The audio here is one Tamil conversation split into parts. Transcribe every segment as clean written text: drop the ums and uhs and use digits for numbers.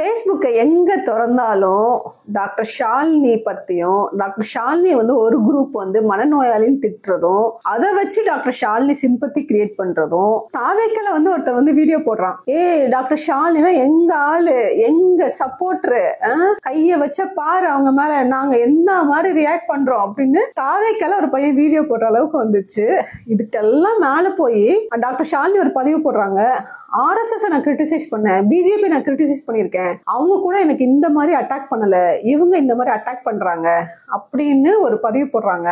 ஃபேஸ்புக்கை எங்கே திறந்தாலும் டாக்டர் ஷாலினி பற்றியும் டாக்டர் ஷாலினி வந்து ஒரு குரூப் வந்து மனநோயாளின்னு திட்டுறதும் அதை வச்சு டாக்டர் ஷாலினி சிம்பத்தி கிரியேட் பண்ணுறதும் தாவேக்கல வந்து ஒருத்தர் வந்து வீடியோ போடுறான். டாக்டர் ஷாலினா எங்க ஆளு எங்க சப்போர்ட்ரு கையை வச்ச பாரு அவங்க மேல நாங்க என்ன மாதிரி ரியாக்ட் பண்றோம் அப்படின்னு தாவேக்கல ஒரு பையன் வீடியோ போடுற அளவுக்கு வந்துச்சு. இதுக்கெல்லாம் மேல போய் டாக்டர் ஷாலினி ஒரு பதிவு போடுறாங்க. RSS நான் கிரிட்டிசைஸ் பண்ணேன், பிஜேபி நான் கிரிட்டிசைஸ் பண்ணியிருக்கேன், அவங்க கூட எனக்கு இந்த மாதிரி அட்டாக் பண்ணல, இவங்க இந்த மாதிரி அட்டாக் பண்றாங்க அப்படின்னு ஒரு பதிவு போடுறாங்க.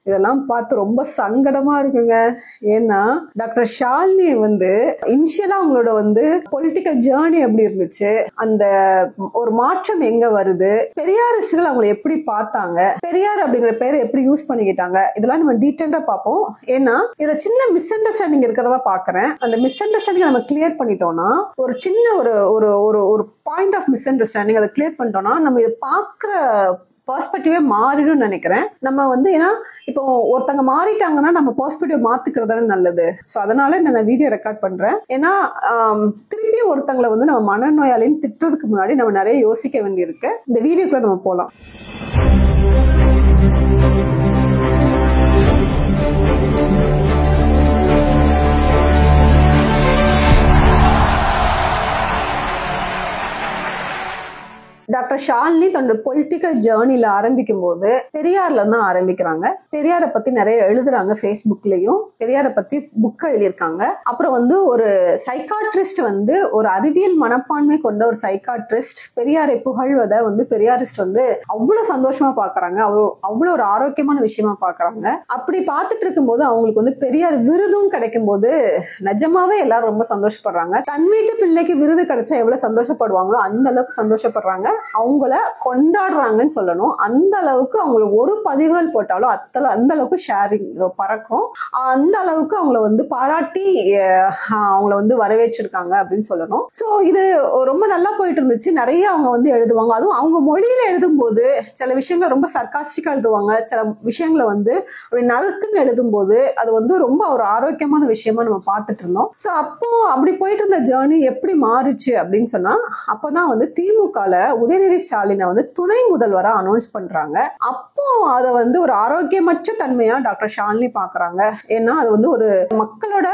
இதெல்லாம் பார்த்து ரொம்ப சங்கடமா இருக்குங்க. ஏன்னா டாக்டர் ஷாலினி வந்து இனிஷியலா அவங்களோட வந்து பொலிட்டிக்கல் ஜேர்னி எப்படி இருந்துச்சு, அந்த ஒரு மாற்றம் எங்க வருது, பெரியாரிஸ்டுகள் அவங்களை எப்படி பார்த்தாங்க, பெரியார் அப்படிங்கிற பேரை எப்படி யூஸ் பண்ணிக்கிட்டாங்க, இதெல்லாம் நம்ம டீட்டெயிலா பார்ப்போம். ஏன்னா இதுல சின்ன மிஸ் அண்டர்ஸ்டாண்டிங் இருக்கிறதா பாக்குறேன். அந்த மிஸ் அண்டர்ஸ்டாண்டிங் நம்ம கிளியர் பண்ணிட்டோம்னா, ஒரு சின்ன ஒரு ஒரு ஒரு பாயிண்ட் ஆஃப் மிஸ் அண்டர்ஸ்டாண்டிங் அதை கிளியர் பண்ணிட்டோம்னா நம்ம இதை பார்க்குற பெர்ஸ்பெக்டிவே மாறிடும் நினைக்கிறேன். நம்ம வந்து ஏன்னா இப்போ ஒருத்தங்க மாறிட்டாங்கன்னா நம்ம பெர்ஸ்பெக்டிவ் மாத்துக்கிறதான நல்லது. ஸோ அதனால இந்த நான் வீடியோ ரெக்கார்ட் பண்றேன். ஏன்னா திருப்பி ஒருத்தங்களை வந்து நம்ம மனநோயாளின்னு திட்டுறதுக்கு முன்னாடி நம்ம நிறைய யோசிக்க வேண்டியிருக்கு. இந்த வீடியோக்குள்ள நம்ம போகலாம். டாக்டர் ஷாலினி தன்னோட பொலிட்டிக்கல் ஜேர்னில ஆரம்பிக்கும் போது பெரியார்ல தான் ஆரம்பிக்கிறாங்க. பெரியாரை பத்தி நிறைய எழுதுறாங்க, ஃபேஸ்புக்லயும் பெரியாரை பத்தி புக் எழுதியிருக்காங்க. அப்புறம் வந்து ஒரு சைக்காட்ரிஸ்ட் வந்து ஒரு அறிவியல் மனப்பான்மை கொண்ட ஒரு சைக்காட்ரிஸ்ட் பெரியாரை புகழ்வதை வந்து பெரியாரிஸ்ட் வந்து அவ்வளவு சந்தோஷமா பாக்குறாங்க, அவ்வளவு ஒரு ஆரோக்கியமான விஷயமா பாக்குறாங்க. அப்படி பார்த்துட்டு இருக்கும் போது அவங்களுக்கு வந்து பெரியார் விருதும் கிடைக்கும் போது நிஜமாவே எல்லாரும் ரொம்ப சந்தோஷப்படுறாங்க. தன் வீட்டு பிள்ளைக்கு விருது கிடைச்சா எவ்வளவு சந்தோஷப்படுவாங்களோ அந்த அளவுக்கு சந்தோஷப்படுறாங்க, அவங்கள கொண்டாடுறாங்கன்னு சொல்லணும். அந்த அளவுக்கு அவங்களுக்கு ஒரு பதிவுகள் போட்டாலும் அந்த அளவுக்கு ஷேரிங் பறக்கும், அந்த அளவுக்கு அவங்கள வந்து பாராட்டி அவங்கள வந்து வரவேற்றிருக்காங்க அப்படின்னு சொல்லணும். ஸோ இது ரொம்ப நல்லா போயிட்டு இருந்துச்சு. நிறைய அவங்க வந்து எழுதுவாங்க, அதுவும் அவங்க மொழியில எழுதும் போது சில விஷயங்களை ரொம்ப சர்காஸ்டிக்கா எழுதுவாங்க, சில விஷயங்களை வந்து அப்படி நறுக்குன்னு எழுதும் போது அது வந்து ரொம்ப ஒரு ஆரோக்கியமான விஷயமா நம்ம பார்த்துட்டு இருந்தோம். ஸோ அப்போ அப்படி போயிட்டு இருந்த ஜேர்னி எப்படி மாறுச்சு அப்படின்னு சொன்னா, அப்பதான் வந்து திமுகல உதயநிதி ஸ்டாலினை வந்து துணை முதல்வரா அனௌன்ஸ் பண்றாங்க. அப்போ அதை வந்து ஒரு ஆரோக்கியமற்ற தன்மையா டாக்டர் ஷாலினி பாக்குறாங்க. ஏன்னா அது வந்து ஒரு மக்களோட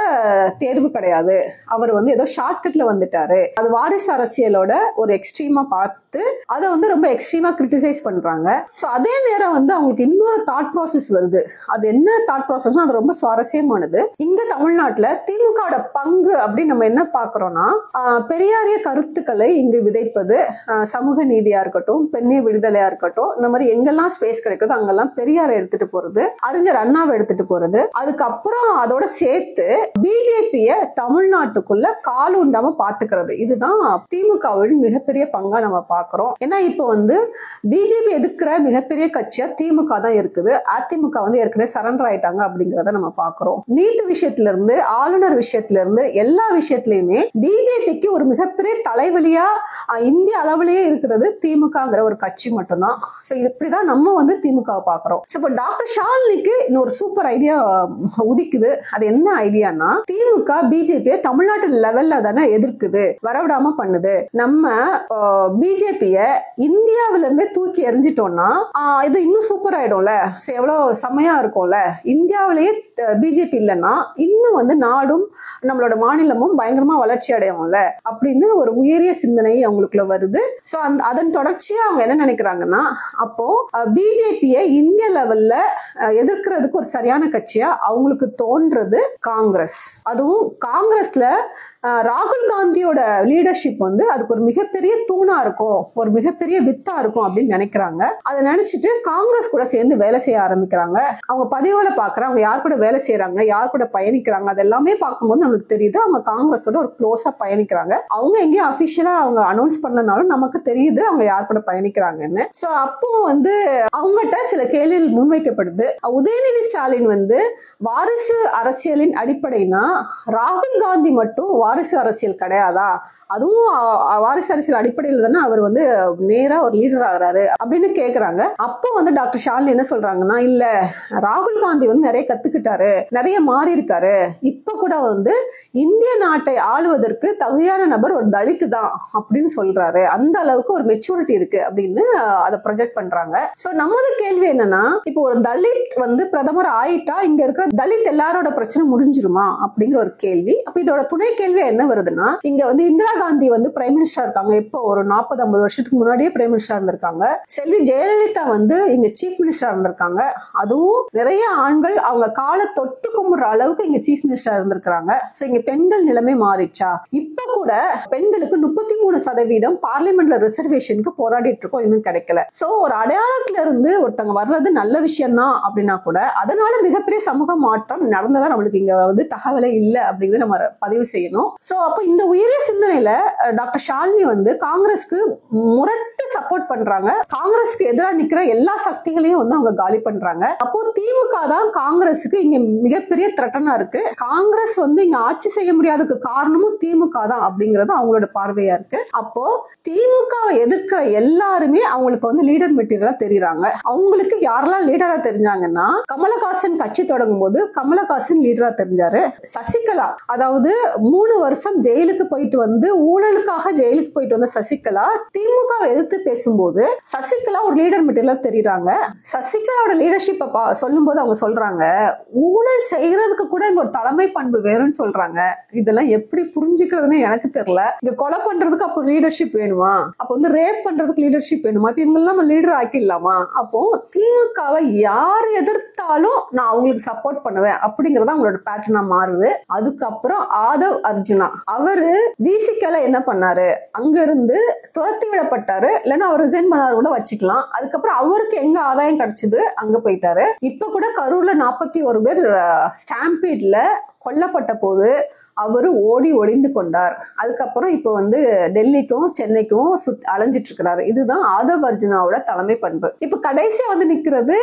தேர்வு கிடையாது, அவர் வந்து ஏதோ ஷார்ட்கட்ல வந்துட்டாரு, அது வாரிசு அரசியலோட ஒரு எக்ஸ்ட்ரீமா பார்த்து அதை வந்து ரொம்ப எக்ஸ்ட்ரீமா கிரிட்டிசைஸ் பண்றாங்க. ஸோ அதே நேரம் வந்து அவங்களுக்கு இன்னொரு தாட் ப்ராசஸ் வருது. அது என்ன தாட் ப்ராசஸ்னா அது ரொம்ப சுவாரஸ்யமானது. இங்க தமிழ்நாட்டுல திமுகவோட பங்கு அப்படின்னு நம்ம என்ன பாக்குறோம்னா, பெரியாரிய கருத்துக்களை இங்கு விதைப்பது, சமூக நீதியா இருக்கட்டும், பெண்ணிய விடுதலையா இருக்கட்டும், இந்த மாதிரி எங்கெல்லாம் ஸ்பேஸ் கிடைக்குதோ அங்கெல்லாம் பெரியாரை எடுத்துட்டு போறது, அறிஞர் அண்ணாவை எடுத்துட்டு போறது, அதுக்கப்புறம் அதோட சேர்த்து பிஜேபிய தமிழ்நாட்டுக்குள்ள கால் உண்டாம பாத்துக்கிறது, இதுதான் திமுகவின் மிகப்பெரிய பங்கா நம்ம பாக்குறோம். ஏன்னா இப்ப வந்து பிஜேபி எதிர்க்கிற மிகப்பெரிய கட்சியா திமுக தான் இருக்குது. அதிமுக வந்து ஏற்கனவே சரண்டர் ஆயிட்டாங்க அப்படிங்கறத நம்ம பாக்குறோம். நீட்டு விஷயத்துல இருந்து ஆளுநர் விஷயத்துல இருந்து எல்லா விஷயத்திலயுமே பிஜேபிக்கு ஒரு மிகப்பெரிய தலைவலியா இந்திய அளவிலேயே இருக்கிறது திமுகங்கிற ஒரு கட்சி மட்டும்தான். ஸோ இப்படிதான் நம்ம வந்து திமுகவை பார்க்கிறோம். ஸோ இப்போ டாக்டர் ஷாலினிக்கு இன்னொரு சூப்பர் ஐடியா உதிக்குது. அது என்ன ஐடியானா, திமுக பிஜேபியை தமிழ்நாட்டு லெவல்ல தானே எதிர்க்குது, வரவிடாம பண்ணுது, நம்ம பிஜேபிய இந்தியாவில இருந்தே தூக்கி எறிஞ்சிட்டோம்னா இது இன்னும் சூப்பர் ஆயிடும்ல, எவ்வளவு செம்மையா இருக்கும்ல, இந்தியாவிலேயே பிஜேபி இல்லைன்னா இன்னும் வந்து நாடும் நம்மளோட மாநிலமும் பயங்கரமா வளர்ச்சி அடையும்ல அப்படின்னு ஒரு உயரிய சிந்தனை அவங்களுக்குள்ள வருது. சோ அதன் தொடர்ச்சியா அவங்க என்ன நினைக்கிறாங்கன்னா, அப்போ பிஜேபியை இந்திய லெவல்ல எதிர்க்கிறதுக்கு ஒரு சரியான கட்சியா அவங்களுக்கு தோன்றது காங்கிரஸ். அதுவும் காங்கிரஸ்ல ராகுல் காந்தியோட லீடர்ஷிப் வந்து அதுக்கு ஒரு மிகப்பெரிய தூணா இருக்கும், ஒரு மிகப்பெரிய வித்தா இருக்கும் அப்படின்னு நினைக்கிறாங்க. அதை நினைச்சிட்டு காங்கிரஸ் கூட சேர்ந்து வேலை செய்ய ஆரம்பிக்கிறாங்க. அவங்க பதிவுகளை பாக்குறாங்க, அவங்க யார் கூட வேலை செய்யறாங்க, யார் கூட பயணிக்கிறாங்க, அது எல்லாமே பார்க்கும்போது நம்மளுக்கு தெரியுது அவங்க காங்கிரஸோட ஒரு க்ளோஸா பயணிக்கிறாங்க. அவங்க எங்கேயும் அபிஷியலா அவங்க அனௌன்ஸ் பண்ணனாலும் நமக்கு தெரியுது அவங்க யார் கூட பயணிக்கிறாங்கன்னு. சோ அப்போ வந்து அவங்ககிட்ட சில கேள்விகள் முன்வைக்கப்படுது. உதயநிதி ஸ்டாலின் வந்து வாரிசு அரசியலின் அடிப்படைனா ராகுல் காந்தி மட்டும் வாரிசு அரசியல் கிடையாதா, அதுவும் வாரிசு அரசியல் அடிப்படையில் தானே அவர் வந்து நேரா ஒரு லீடர் ஆகிறாரு அப்படின்னு கேக்குறாங்க. அப்போ வந்து டாக்டர் ஷாலினி என்ன சொல்றாங்கன்னா, இல்ல ராகுல் காந்தி வந்து நிறைய கத்துக்கிட்டாரு, நிறைய மாறி இருக்காரு, இப்ப கூட வந்து இந்திய நாட்டை ஆளுவதற்கு தகுதியான நபர் ஒரு தலித் தான் அப்படின்னு சொல்றாரு, அந்த அளவுக்கு ஒரு மெச்சூரிட்டி இருக்கு அப்படின்னு அதை ப்ரொஜெக்ட் பண்றாங்க. சோ நமது கேள்வி என்னன்னா, இப்போ ஒரு தலித் வந்து பிரதமர் ஆயிட்டா இங்க இருக்கிற தலித் எல்லாரோட பிரச்சனை முடிஞ்சிருமா அப்படிங்கிற ஒரு கேள்வி. அப்ப இதோட துணை கேள்வி என்ன வருதுன்னா, இங்க வந்து இந்திரா காந்தி வந்து பிரைம் மினிஸ்டர் இருக்காங்க, இப்போ ஒரு 40-50 வருஷத்துக்கு முன்னாடியே பிரைம் மினிஸ்டர் இருந்திருக்காங்க. செல்வி ஜெயலலிதா வந்து இங்க சீஃப் மினிஸ்டர் இருந்திருக்காங்க, அதுவும் நிறைய ஆண்கள் அவங்க காலை தொட்டு கும்பிடுற அளவுக்கு இங்க சீஃப் மினிஸ்டர் இருந்திருக்காங்க. சோ இங்க பெண்கள் நிலைமை மாறிச்சா? இப்ப கூட பெண்களுக்கு 33% பார்லிமெண்ட்ல ரிசர்வேஷனுக்கு போராடிட்டு இருக்கோம், இன்னும் கிடைக்கல. சோ ஒரு அடையாளத்துல இருந்து ஒருத்தங்க வர்றது நல்ல விஷயம் தான் அப்படின்னா கூட அதனால மிகப்பெரிய சமூக மாற்றம் நடந்ததா நம்மளுக்கு இங்க வந்து தகவலே இல்லை அப்படிங்கிறது நம்ம பதிவு செய்யணும். சோ அப்ப இந்த உயரிய சிந்தனையில டாக்டர் ஷாலினி வந்து காங்கிரஸ்க்கு முரட்டு சப்போர்ட் பண்றாங்க, காங்கிரஸ்க்கு எதிராக நிக்கிற எல்லா சக்திகளையும் வந்து அவங்க காலி பண்றாங்க. அப்போ திமுக தான் காங்கிரஸுக்கு இங்க மிகப்பெரிய த்ரெட்டனா இருக்கு. காங்கிரஸ் வந்து இங்க ஆட்சி செய்ய முடியாததுக்கு காரணமும் திமுக தான் அப்படிங்கறது அவங்களோட பார்வையா இருக்கு. அப்போ திமுகவை எதிர்க்கிற எல்லாருமே அவங்களுக்கு வந்து லீடர் மெட்டீரியலா தெரியுறாங்க. அவங்களுக்கு யாரெல்லாம் லீடரா தெரிஞ்சாங்கன்னா, கமலஹாசன் கட்சி தொடங்கும் போது கமலஹாசன் லீடரா தெரிஞ்சாரு. சசிகலா, அதாவது 3 வருஷம் ஜெயிலுக்கு போயிட்டு வந்து ஊழலுக்காக ஜெயிலுக்கு போயிட்டு வந்த சசிகலா திமுகவை எதிர்த்து பேசும்போது சசிகலா ஒரு லீடர் மெட்டீரியலா தெரியுறாங்க. சசிகலாவோட லீடர்ஷிப் சொல்லும் போது அவங்க சொல்றாங்க, ஊழல் செய்யறதுக்கு கூட இங்க ஒரு தலைமை பண்பு வேறும்னு சொல்றாங்க. இதெல்லாம் எப்படி புரிஞ்சுக்கிறதுன்னு எனக்கு தெரியல. இங்க கொலை பண்றதுக்கு அப்போ லீடர்ஷிப் வேணுமா, அப்போ வந்து ரேப் பண்றதுக்கு லீடர்ஷிப் வேணுமா, இப்ப இவங்க எல்லாம் லீடர் ஆக்கிடலாமா? அப்போ திமுகவை யார் எதிர்த்தாலும் நான் அவங்களுக்கு சப்போர்ட் பண்ணுவேன் அப்படிங்கறது அவங்களோட பேட்டர்னா மாறுது. அதுக்கப்புறம் ஆதவ் அர்ஜுனா அவரு விசிகல என்ன பண்ணாரு, அங்க இருந்து துரத்தி விடப்பட்டாரு, இல்லைன்னா அவர் ரிசைன் பண்ணாரு கூட வச்சுக்கலாம். அதுக்கப்புறம் அவருக்கு எங்க ஆதாயம் கிடைச்சது அங்க போயிட்டாரு. இப்ப கூட கரூர்ல 41 பேர் ஸ்டாம்பீட்ல கொல்லப்பட்ட போது அவரு ஓடி ஒளிந்து கொண்டார். அதுக்கப்புறம் இப்போ வந்து டெல்லிக்கும் சென்னைக்கும் அலைஞ்சிட்டு இருக்கிறாரு. இதுதான் ஆதவ் அர்ஜுனாவோட தலைமை பண்பு. இப்ப கடைசியா வந்து நிக்கிறது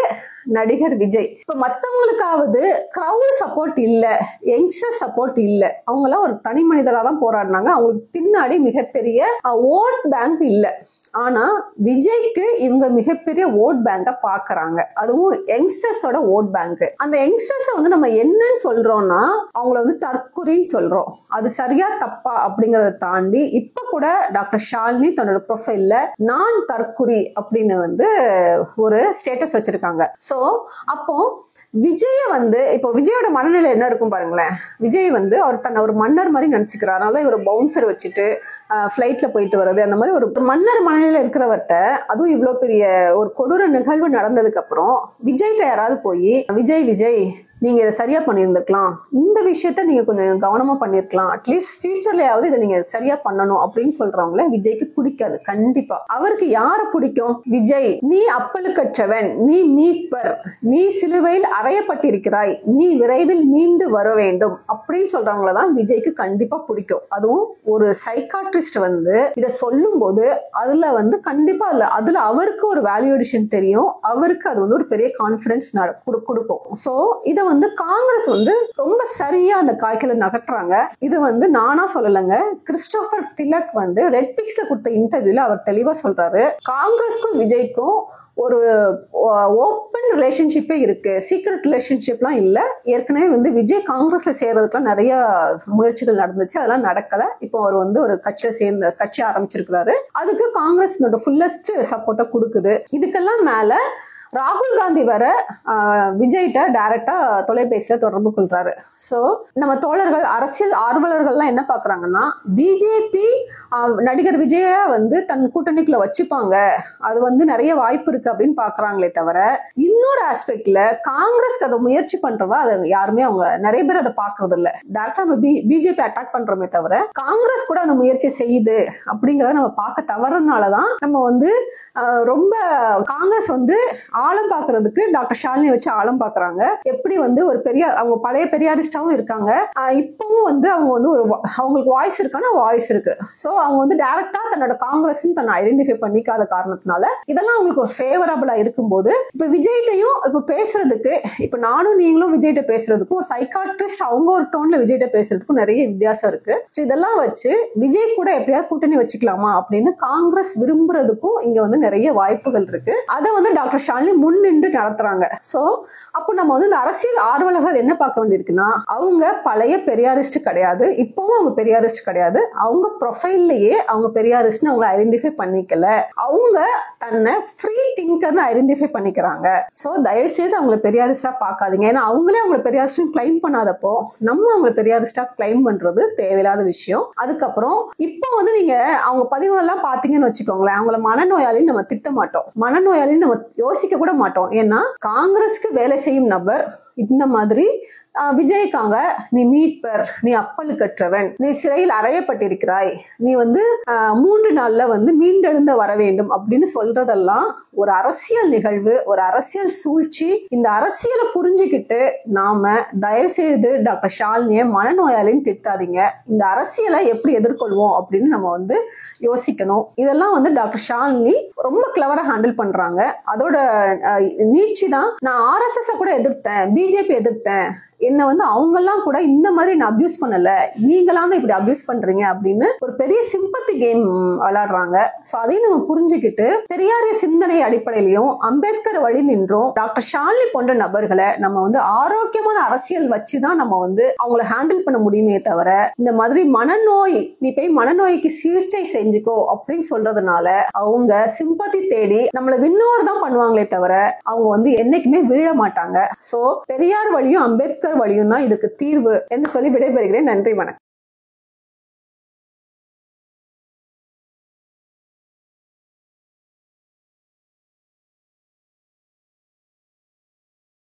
நடிகர் விஜய். இப்ப மத்தவங்களுக்காவது கிரவுட் சப்போர்ட் இல்ல, யங்ஸ்டர் சப்போர்ட் இல்ல, அவங்க எல்லாம் ஒரு தனி மனிதரா தான் போராடினாங்க, அவங்களுக்கு பின்னாடி மிகப்பெரிய ஓட் பேங்க் இல்ல. ஆனா விஜய்க்கு இவங்க மிகப்பெரிய ஓட் பேங்க பாக்குறாங்க, அதுவும் யங்ஸ்டர்ஸோட ஓட் பேங்க். அந்த யங்ஸ்டர்ஸ் வந்து நம்ம என்னன்னு சொல்றோம்னா அவங்கள வந்து தற்குறின்னு சொல்றோம். அது சரியா தப்பா அப்படிங்கறத தாண்டி இப்ப கூட டாக்டர் ஷாலினி தன்னோட ப்ரொஃபைல்ல நான் தற்குறி அப்படின்னு வந்து ஒரு ஸ்டேட்டஸ் வச்சிருக்காங்க. சோ அப்போ விஜய வந்து இப்போ விஜயோட மனநிலை என்ன இருக்கும் பாருங்களேன். விஜய் வந்து அவர் தன்னை ஒரு மன்னர் மாதிரி நினைச்சுக்கிறார், அதனால இவர் பவுன்சர் வச்சுட்டு ஃபிளைட்ல போயிட்டு வர்றது, அந்த மாதிரி ஒரு மன்னர் மனநிலை இருக்கிறவர்கிட்ட, அதுவும் இவ்வளவு பெரிய ஒரு கொடூர நிகழ்வு நடந்ததுக்கு அப்புறம் விஜய்கிட்ட யாராவது போய் விஜய் நீங்க இதை சரியா பண்ணியிருந்திருக்கலாம், இந்த விஷயத்த நீங்க கொஞ்சம் கவனமா பண்ணிருக்கலாம், அட்லீஸ்ட் ஃபியூச்சர்லயாவது இதை நீங்க சரியா பண்ணணும் அப்படின்னு சொல்றவங்கள விஜய்க்கு பிடிக்காது. கண்டிப்பா அவருக்கு யார பிடிக்கும்? விஜய் நீ அப்பழுக்கற்றவன், நீ மீட்பர், நீ சிலுவையில் அறையப்பட்டிருக்கிறாய், நீ விரைவில் மீண்டு வர வேண்டும் அப்படின்னு சொல்றவங்களதான் விஜய்க்கு கண்டிப்பா பிடிக்கும். அதுவும் ஒரு சைக்காட்ரிஸ்ட் வந்து இதை சொல்லும் போது அதுல வந்து கண்டிப்பா அதுல அவருக்கு ஒரு வேல்யூடேஷன் தெரியும், அவருக்கு அது வந்து ஒரு பெரிய கான்பிடன்ஸ் கொடுக்கும். சோ இதை வந்து காங்கிரஸ் வந்து ரொம்ப சரியா அந்த காய்களை நகட்டுறாங்க. இது வந்து நானா சொல்லலைங்க, கிறிஸ்டோபர் திலக் வந்து ரெட் பிக்ஸ்ல கொடுத்த இன்டர்வியூல அவர் தெளிவா சொல்றாரு, காங்கிரஸ்க்கும் விஜய்க்கும் ஒரு ஓப்பன் ரிலேஷன்ஷிப்பே இருக்கு, சீக்ரெட் ரிலேஷன்ஷிப்லாம் இல்ல. ஏற்கனவே வந்து விஜய் காங்கிரஸ்ல சேர்றதுக்குலாம் நிறைய முயற்சிகள் நடந்துச்சு, அதெல்லாம் நடக்கல. இப்போ அவர் வந்து ஒரு கட்சி ஆரம்பிச்சிருக்கிறாரு, அதுக்கு காங்கிரஸ் ஃபுல்லஸ்ட் சப்போர்ட்டை கொடுக்குது. இதுக்கெல்லாம் மேல ராகுல் காந்தி வர விஜய்கிட்ட டைரக்டா தொலைபேசியில தொடர்பு கொள்றாரு. சோ நம்ம தோழர்கள் அரசியல் ஆர்வலர்கள்லாம் என்ன பாக்குறாங்கன்னா, பிஜேபி நடிகர் விஜய வந்து தன் கூட்டணிக்குள்ள வச்சுப்பாங்க, அது வந்து நிறைய வாய்ப்பு இருக்கு அப்படின்னு பாக்குறாங்களே தவிர, இன்னொரு ஆஸ்பெக்ட்ல காங்கிரஸ்க்கு அதை முயற்சி பண்றவா அதை யாருமே அவங்க நிறைய பேர் அதை பாக்குறது இல்ல. டைரக்டா நம்ம பிஜேபி அட்டாக் பண்றோமே தவிர காங்கிரஸ் கூட அந்த முயற்சி செய்யுது அப்படிங்கறத நம்ம பார்க்க தவறதுனாலதான் நம்ம வந்து ரொம்ப காங்கிரஸ் வந்து ஆழம் பாக்குறதுக்கு டாக்டர் ஷாலினி வச்சு ஆழம் பாக்குறாங்க. எப்படி வந்து ஒரு அவங்க பழைய பெரியாரிஸ்டாவும் இருக்காங்க. இப்பவும் வந்து அவங்க வந்து அவங்களுக்கு வாய்ஸ் இருக்கான வாய்ஸ் இருக்கு. சோ அவங்க வந்து டைரக்டா தன்னோட காங்கிரஸ் தன்னை ஐடென்டிஃபை பண்ணிக்காத காரணத்தினால இதெல்லாம் அவங்களுக்கு ஒரு ஃபேவரபிளா இருக்கும்போது, இப்ப விஜய்ட்டையும் இப்ப பேசுறதுக்கு, இப்ப நானும் நீங்களும் விஜய்கிட்ட பேசுறதுக்கும், ஒரு சைக்காட்ரிஸ்ட் அவங்க ஒரு டோன்ல விஜய்கிட்ட பேசுறதுக்கும் நிறைய வித்தியாசம் இருக்கு. இதெல்லாம் வச்சு விஜய் கூட எப்படியாவது கூட்டணி வச்சுக்கலாமா அப்படின்னு காங்கிரஸ் விரும்புறதுக்கும் இங்க வந்து நிறைய வாய்ப்புகள் இருக்கு. அதை வந்து டாக்டர் ஷாலினி முன்னின்று நடத்துறாங்க. சோ அப்போ நம்ம வந்து இந்த அரசியல் ஆர்வலர்கள் என்ன பார்க்க வேண்டியிருக்குன்னா, அவங்க பழைய பெரியாரிஸ்ட் கிடையாது, இப்பவும் அவங்க பெரியாரிஸ்ட் கிடையாது. அவங்க ப்ரொஃபைல்லையே அவங்க பெரியாரிஸ்ட்னு அவங்க ஐடென்டிஃபை பண்ணிக்கல. அவங்க தன்னை ஃப்ரீ திங்கர்னு ஐடென்டிஃபை பண்ணிக்கிறாங்க. சோ தயவு செய்து அவங்களை பெரியாரிஸ்டா பார்க்காதீங்க. ஏன்னா அவங்களே அவங்களை பெரியாரிஸ்ட் கிளைம் பண்ணாதப்போ நம்ம அவங்களை பெரியாரிஸ்டா கிளைம் பண்றது தேவையில்லாத விஷயம். அதுக்கப்புறம் இப்போ வந்து நீங்க அவங்க பதிவுகள்லாம் பாத்தீங்கன்னு வச்சுக்கோங்களேன், அவங்கள மனநோயாளின்னு நம்ம திட்ட மாட்டோம், மனநோயாளின்னு நம்ம யோசிக்க கூட மாட்டோம். ஏன்னா காங்கிரஸ்க்கு வேலை செய்யும் நபர் இந்த மாதிரி விஜய்க்காக நீ மீட்பர், நீ அப்பலுக்கற்றவன், நீ சிறையில் அறையப்பட்டிருக்கிறாய், நீ வந்து 3 நாள்ல வந்து மீண்டெழுந்த வர வேண்டும் அப்படின்னு சொல்றதெல்லாம் ஒரு அரசியல் நிகழ்வு, ஒரு அரசியல் சூழ்ச்சி. இந்த அரசியலை புரிஞ்சுக்கிட்டு நாம தயவு செய்து டாக்டர் ஷாலினியை மனநோயாளின்னு திட்டாதீங்க. இந்த அரசியலை எப்படி எதிர்கொள்வோம் அப்படின்னு நம்ம வந்து யோசிக்கணும். இதெல்லாம் வந்து டாக்டர் ஷாலினி ரொம்ப கிளவரா ஹேண்டில் பண்றாங்க. அதோட நீட்சி தான், நான் RSS கூட எதிர்த்தேன், பிஜேபி எதிர்த்தேன், என்ன வந்து அவங்க எல்லாம் கூட இந்த மாதிரி நான் அபியூஸ் பண்ணல, நீங்களாம் தான் இப்படி அபியூஸ் பண்றீங்க அப்படின்னு ஒரு பெரிய சிம்பத்தி கேம் விளையாடுறாங்க. சோ அதையும் நம்ம புரிஞ்சுக்கிட்டு பெரியாரிய சிந்தனை அடிப்படையிலையும் அம்பேத்கர் வழி நின்றும் டாக்டர் ஷாலினி போன்ற நபர்களை நம்ம வந்து ஆரோக்கியமான அரசியல் வச்சுதான் நம்ம வந்து அவங்களை ஹேண்டில் பண்ண முடியுமே தவிர, இந்த மாதிரி மனநோய், நீ போய் மனநோய்க்கு சிகிச்சை செஞ்சுக்கோ அப்படின்னு சொல்றதுனால அவங்க சிம்பத்தி தேடி நம்மளை விண்ணோர் தான் பண்ணுவாங்களே தவிர அவங்க வந்து என்னைக்குமே வீழ மாட்டாங்க. சோ பெரியார் வழியும் அம்பேத்கர் வழியும் தான் இதுக்கு தீர்வு என்று சொல்லி விடைபெறுகிறேன். நன்றி, வணக்கம்.